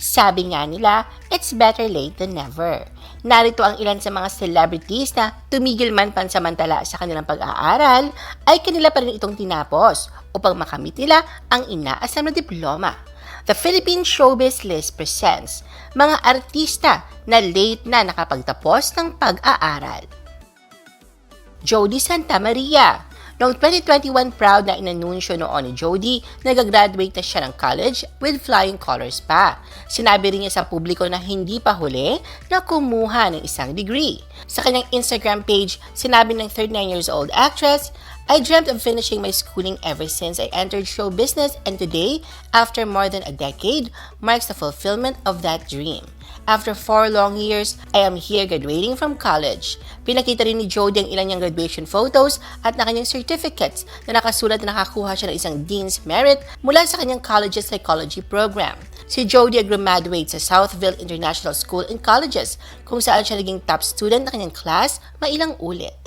Sabi nga nila, it's better late than never. Narito ang ilan sa mga celebrities na tumigil man pansamantala sa kanilang pag-aaral ay kanila pa rin itong tinapos upang makamit nila ang inaasam na diploma. The Philippine Showbiz List presents mga artista na late na nakapagtapos ng pag-aaral. Jody Santa Maria. Noong 2021, proud na inanunsyo noon ni Jody na nag-graduate na siya ng college with flying colors pa. Sinabi rin niya sa publiko na hindi pa huli na kumuha ng isang degree. Sa kanyang Instagram page, sinabi ng 39 years old actress, I dreamt of finishing my schooling ever since I entered show business, and today, after more than a decade, marks the fulfillment of that dream. After 4 long years, I am here graduating from college. Pinakita rin ni Jody ang ilan niyang graduation photos at na kanyang certificates na nakasulat na nakakuha siya ng isang Dean's Merit mula sa kanyang college's psychology program. Si Jody ay graduate sa Southville International School and Colleges kung saan siya naging top student ng kanyang class mailang ulit.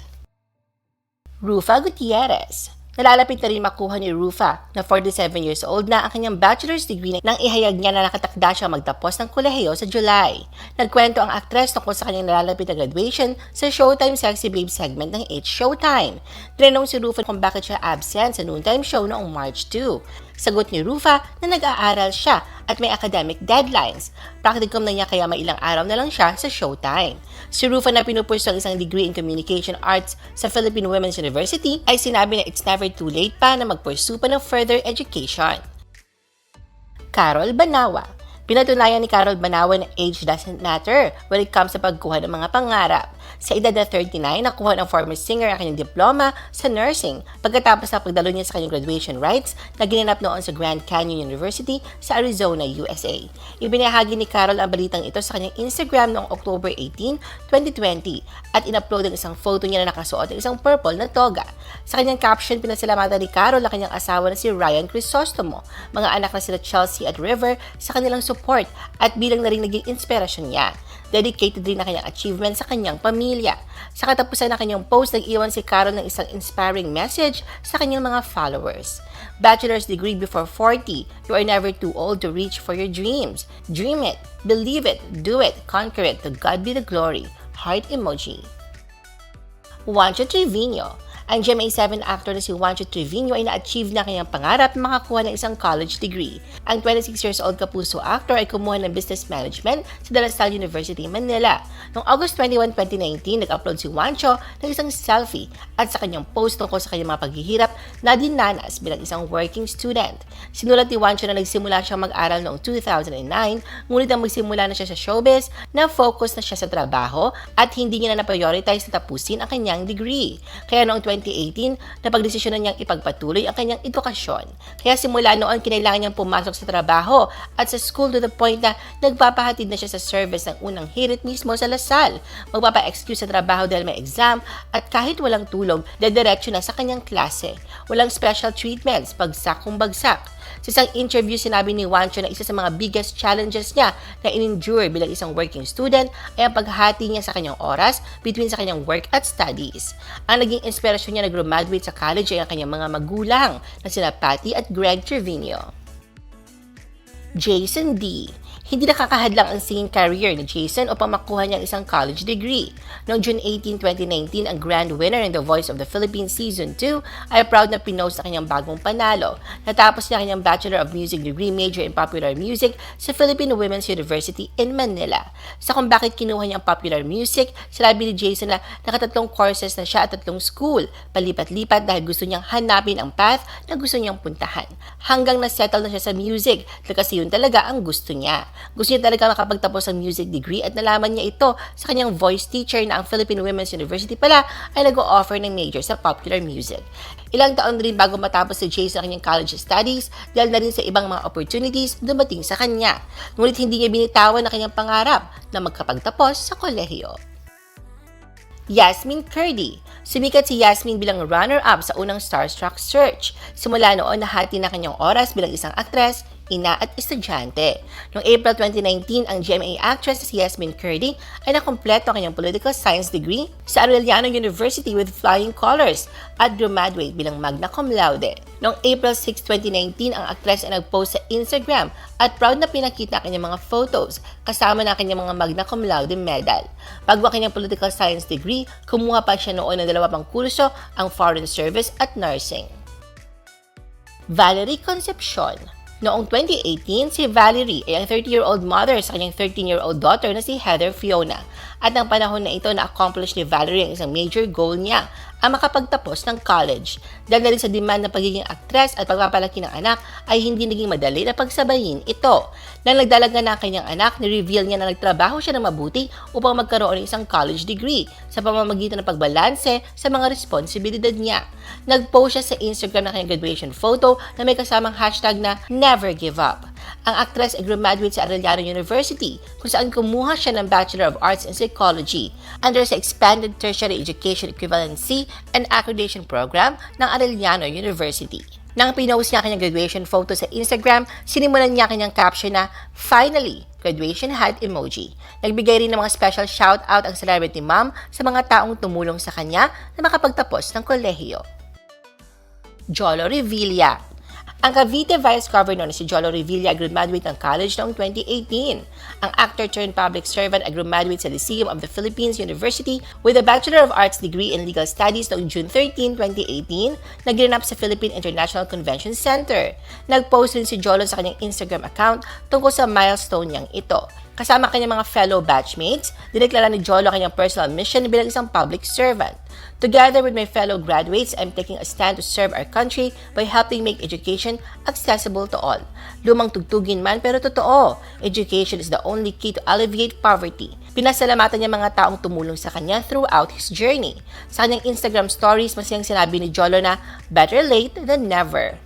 Rufa Gutierrez. Nalalapit na rin makuha ni Rufa na 47 years old na ang kanyang bachelor's degree nang ihayag niya na nakatakda siya magtapos ng kolehiyo sa July. Nagkwento ang aktres tungkol sa kanyang nalalapit na graduation sa Showtime Sexy Babe segment ng It's Showtime. Tinanong si Rufa kung bakit siya absent sa noontime show noong March 2. Sagot ni Rufa na nag-aaral siya at may academic deadlines. Practicum na niya kaya may ilang araw na lang siya sa Showtime. Si Rufa na pinupurso ang isang degree in Communication Arts sa Philippine Women's University ay sinabi na it's never too late pa na magpursue pa ng further education. Carol Banawa. Pinatunayan ni Carol Banawa na age doesn't matter when it comes sa pagkuha ng mga pangarap. Sa edad na 39, nakuha ng former singer ang kanyang diploma sa nursing pagkatapos ng pagdalo niya sa kanyang graduation rites na ginanap noon sa Grand Canyon University sa Arizona, USA. Ibinahagi ni Carol ang balitang ito sa kanyang Instagram noong October 18, 2020 at in-upload ang isang photo niya na nakasuot ng isang purple na toga. Sa kanyang caption, pinasalamatan ni Carol ang kanyang asawa na si Ryan Crisostomo, mga anak na sila Chelsea at River sa kanilang support at bilang na rin naging inspirasyon niya. Dedicated rin na kanyang achievement sa kanyang pamilya. Sa katapusan ng kanyang post, nag-iwan si Carol ng isang inspiring message sa kanyang mga followers. Bachelor's degree before 40. You are never too old to reach for your dreams. Dream it, believe it, do it, conquer it. To God be the glory. Heart emoji. Juancho Trevino. Ang GMA7 actor na si Juancho Trevino ay na-achieve na kanyang pangarap na makakuha ng isang college degree. Ang 26 years old Kapuso actor ay kumuha ng business management sa De La Salle University, Manila. Noong August 21, 2019, nag-upload si Juancho ng isang selfie at sa kanyang post tungkol sa kanyang mga paghihirap na dinanas bilang isang working student. Sinulat ni Juancho na nagsimula siyang mag-aral noong 2009, ngunit nang magsimula na siya sa showbiz, na-focus na siya sa trabaho at hindi niya na na-prioritize na tapusin ang kanyang degree. Kaya noong 2018, napagdesisyonan niyang ipagpatuloy ang kanyang edukasyon. Kaya simula noon, kinailangan niyang pumasok sa trabaho at sa school to the point na nagpapahatid na siya sa service ng unang hirit mismo sa Lasal. Magpapa-excuse sa trabaho dahil may exam at kahit walang tulog, dediretso na sa kanyang klase. Walang special treatments, bagsak kung bagsak. Sa isang interview, sinabi ni Juancho na isa sa mga biggest challenges niya na in-endure bilang isang working student ay ang paghati niya sa kanyang oras between sa kanyang work at studies. Ang naging inspirasyon niya na graduate sa college ay ang kanyang mga magulang na sina Patty at Greg Trevino. Jason D. Hindi nakakahadlang ang singing career ni Jason upang makuha niya ang isang college degree. Noong June 18, 2019, ang grand winner in The Voice of the Philippines Season 2 ay proud na pinost sa kanyang bagong panalo. Natapos niya kanyang Bachelor of Music degree major in Popular Music sa Philippine Women's University in Manila. Sa kung bakit kinuha niya ang Popular Music, sinabi ni Jason na nakatatlong courses na siya at 3 school. Palipat-lipat dahil gusto niyang hanapin ang path na gusto niyang puntahan. Hanggang na-settle na siya sa music kasi yun talaga ang gusto niya. Gusto niya talaga makapagtapos ng music degree at nalaman niya ito sa kanyang voice teacher na ang Philippine Women's University pala ay nag-o-offer ng major sa popular music. Ilang taon rin bago matapos si Jason ang kanyang college studies dahil na rin sa ibang mga opportunities dumating sa kanya. Ngunit hindi niya binitawan ang kanyang pangarap na magkapagtapos sa kolehiyo. Yasmin Curdy. Sumikat si Yasmin bilang runner-up sa unang Starstruck Search. Simula noon, nahati na kanyang oras bilang isang aktres, ina at estudyante. Noong April 2019, ang GMA actress na si Yasmin Curdy ay nakumpleto ang kanyang political science degree sa Arellano University with flying colors at graduate bilang magna cum laude. Noong April 6, 2019, ang actress ay nagpost sa Instagram at proud na pinakita ang kanyang mga photos kasama ng kanyang mga magna cum laude medal. Bago ang kanyang political science degree, kumuha pa siya noon ng 2 pang kurso, ang Foreign Service at Nursing. Valerie Concepcion. Noong 2018, si Valerie ay ang 30-year-old mother sa kanyang 13-year-old daughter na si Heather Fiona. At ng panahon na ito, na-accomplish ni Valerie ang isang major goal niya, ang makapagtapos ng college. Dahil na rin sa demand ng pagiging aktres at pagpapalaki ng anak, ay hindi naging madali na pagsabayin ito. Nang nagdalaga na ang kanyang anak, ni-reveal niya na nagtrabaho siya ng mabuti upang magkaroon ng isang college degree sa pamamagitan ng pagbalanse sa mga responsibilidad niya. Nag-post siya sa Instagram ng kanyang graduation photo na may kasamang hashtag na Never Give Up. Ang actress ay graduate sa Arellano University kung saan kumuha siya ng Bachelor of Arts in Psychology under sa Expanded Tertiary Education Equivalency and Accreditation Program ng Arellano University. Nang pinost niya kanyang graduation photo sa Instagram, sinimulan niya kanyang caption na Finally, graduation hat emoji. Nagbigay rin ng mga special shoutout ang celebrity mom sa mga taong tumulong sa kanya na makapagtapos ng kolehiyo. Jolo Revilla. Ang Cavite Vice Governor na si Jolo Revilla ay graduate ng college noong 2018. Ang actor turned public servant ay graduate sa Lyceum of the Philippines University with a Bachelor of Arts degree in Legal Studies noong June 13, 2018 na ginanap sa Philippine International Convention Center. Nag-post rin si Jolo sa kanyang Instagram account tungkol sa milestone niyang ito. Kasama kanyang mga fellow batchmates, dineklara ni Jolo kanyang personal mission bilang isang public servant. Together with my fellow graduates, I'm taking a stand to serve our country by helping make education accessible to all. Lumang tugtugin man pero totoo, education is the only key to alleviate poverty. Pinasalamatan niya mga taong tumulong sa kanya throughout his journey. Sa kanyang Instagram stories, masayang sinabi ni Jolo na better late than never.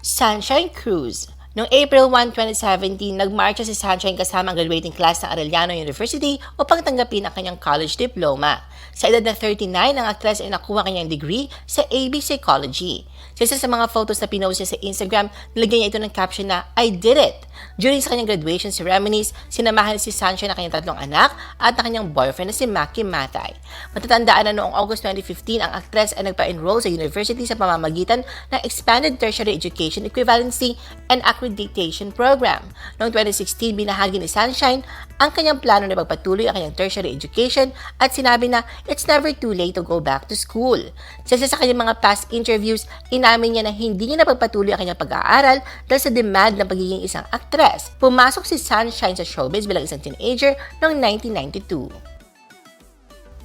Sunshine Cruz. Noong April 1, 2017, nagmarcha si Sunshine kasama ang graduating class ng Arellano University upang tanggapin ang kanyang college diploma. Sa edad na 39, ang actress ay nakuha kanyang degree sa AB Psychology. Sa isa sa mga photos na pinost niya sa Instagram, nilagyan niya ito ng caption na, I did it! During sa kanyang graduation ceremonies, sinamahan si Sunshine ng kanyang 3 anak at ang kanyang boyfriend na si Maki Matay. Matatandaan na noong August 2015, ang actress ay nagpa-enroll sa university sa pamamagitan ng Expanded Tertiary Education Equivalency and Accreditation Program. Noong 2016, binahagi ni Sunshine ang kanyang plano na pagpatuloy ang kanyang tertiary education at sinabi na it's never too late to go back to school. Sa kanyang mga past interviews, inamin niya na hindi niya napagpatuloy ang kanyang pag-aaral dahil sa demand ng pagiging isang actress. Pumasok si Sunshine sa showbiz bilang isang teenager noong 1992.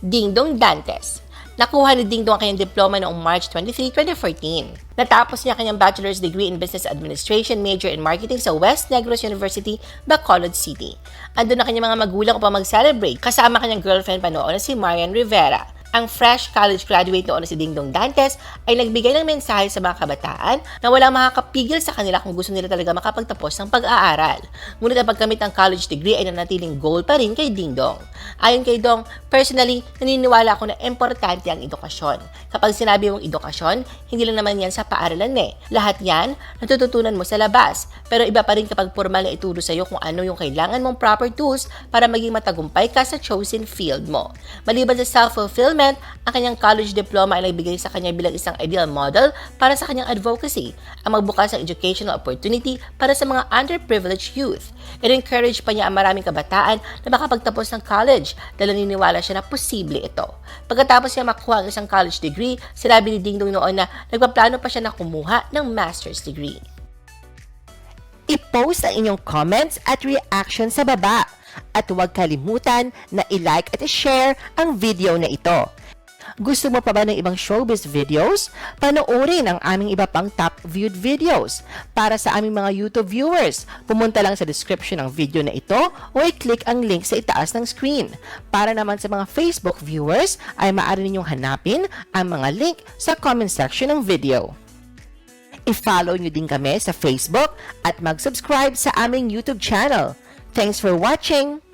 Dingdong Dantes. Nakuha ni Dingdong ang kanyang diploma noong March 23, 2014. Natapos niya kanyang bachelor's degree in business administration, major in marketing sa West Negros University, Bacolod City. Andun na kanyang mga magulang upang mag-celebrate kasama kanyang girlfriend pa noon na si Marian Rivera. Ang fresh college graduate noon na si Dingdong Dantes ay nagbigay ng mensahe sa mga kabataan na walang makakapigil sa kanila kung gusto nila talaga makapagtapos ng pag-aaral. Ngunit ang pagkamit ng college degree ay nanatiling goal pa rin kay Dingdong. Ayon kay Dong, personally, naniniwala ako na importante ang edukasyon. Kapag sinabi mong edukasyon, hindi lang naman yan sa paaralan Lahat yan, natututunan mo sa labas. Pero iba pa rin kapag formal na ituro sa iyo kung ano yung kailangan mong proper tools para maging matagumpay ka sa chosen field mo. Maliban sa self-fulfillment, ang kanyang college diploma ay nagbigay sa kanya bilang isang ideal model para sa kanyang advocacy, ang magbukas ng educational opportunity para sa mga underprivileged youth. I-encourage pa niya ang maraming kabataan na makapagtapos ng college dahil naniniwala siya na posible ito. Pagkatapos niya makuha ang isang college degree, sinabi ni Dingdong noon na nagpaplano pa siya na kumuha ng master's degree. I-post ang inyong comments at reaction sa baba. At huwag kalimutan na i-like at i-share ang video na ito. Gusto mo pa ba ng ibang showbiz videos? Panoorin ang aming iba pang top viewed videos. Para sa aming mga YouTube viewers, pumunta lang sa description ng video na ito o i-click ang link sa itaas ng screen. Para naman sa mga Facebook viewers, ay maaari ninyong hanapin ang mga link sa comment section ng video. I-follow nyo din kami sa Facebook at mag-subscribe sa aming YouTube channel. Thanks for watching!